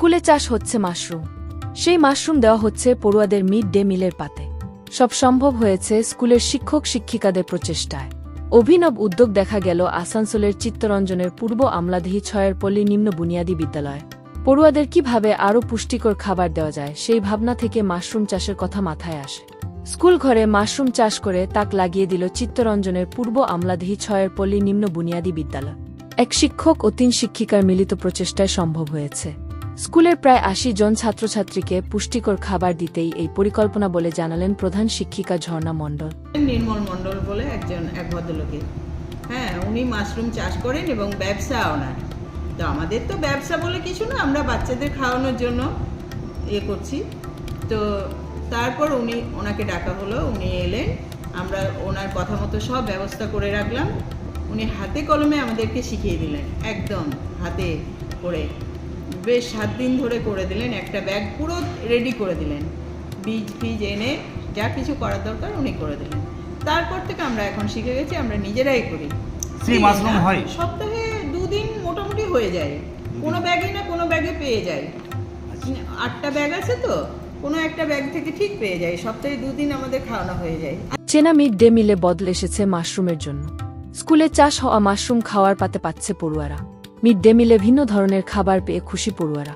স্কুলে চাষ হচ্ছে মাশরুম। সেই মাশরুম দেওয়া হচ্ছে পড়ুয়াদের মিড ডে মিলের পাতে। সব সম্ভব হয়েছে স্কুলের শিক্ষক শিক্ষিকাদের প্রচেষ্টায়। অভিনব উদ্যোগ দেখা গেল আসানসোলের চিত্তরঞ্জনের পূর্ব আমলাদিহি ৬-এর পল্লী নিম্ন বুনিয়াদী বিদ্যালয়। পড়ুয়াদের কিভাবে আরও পুষ্টিকর খাবার দেওয়া যায় সেই ভাবনা থেকে মাশরুম চাষের কথা মাথায় আসে। স্কুল ঘরে মাশরুম চাষ করে তাক লাগিয়ে দিল চিত্তরঞ্জনের পূর্ব আমলাদিহি ৬-এর পল্লী নিম্ন বুনিয়াদী বিদ্যালয়। এক শিক্ষক ও ৩ শিক্ষিকার মিলিত প্রচেষ্টায় সম্ভব হয়েছে। স্কুলের প্রায় ৮০ জন ছাত্রছাত্রীকে পুষ্টিকর খাবার দিতেই এই পরিকল্পনা বলে জানালেন প্রধান শিক্ষিকা ঝর্ণা মণ্ডল। নির্মল মণ্ডল বলে এক ভদ্রলোকে, উনি মাশরুম চাষ করেন এবং ব্যবসা ওনার। তো আমাদের তো ব্যবসা বলে কিছু না, আমরা বাচ্চাদের খাওয়ানোর জন্য করছি। তো তারপর ওনাকে ডাকা হলো, উনি এলেন, আমরা ওনার কথা মতো সব ব্যবস্থা করে রাখলাম। উনি হাতে কলমে আমাদেরকে শিখিয়ে দিলেন, একদম হাতে করে বেশ 7 দিন ধরে করে দিলেন। একটা ব্যাগ পুরো রেডি করে দিলেন, বীজ ফিজ এনে যা কিছু করার দরকার উনি করে দিলেন। তারপর থেকে আমরা এখন শিখে গেছি, আমরা নিজেরাই করি। সপ্তাহে 2 দিন মোটামুটি হয়ে যায়, কোনো ব্যাগে না কোনো ব্যাগে পেয়ে যায়। 8টা ব্যাগ আছে, তো কোনো একটা ব্যাগ থেকে ঠিক পেয়ে যায়। সপ্তাহে 2 দিন আমাদের খাওয়ানো হয়ে যায়। চেনা মিড ডে মিলে বদল এসেছে মাশরুমের জন্য। স্কুলে চাষ হওয়া মাশরুম খাওয়ার পাতে পাচ্ছে পড়ুয়ারা। মিড ডে মিলে ভিন্ন ধরনের খাবার পেয়ে খুশি পড়ুয়ারা।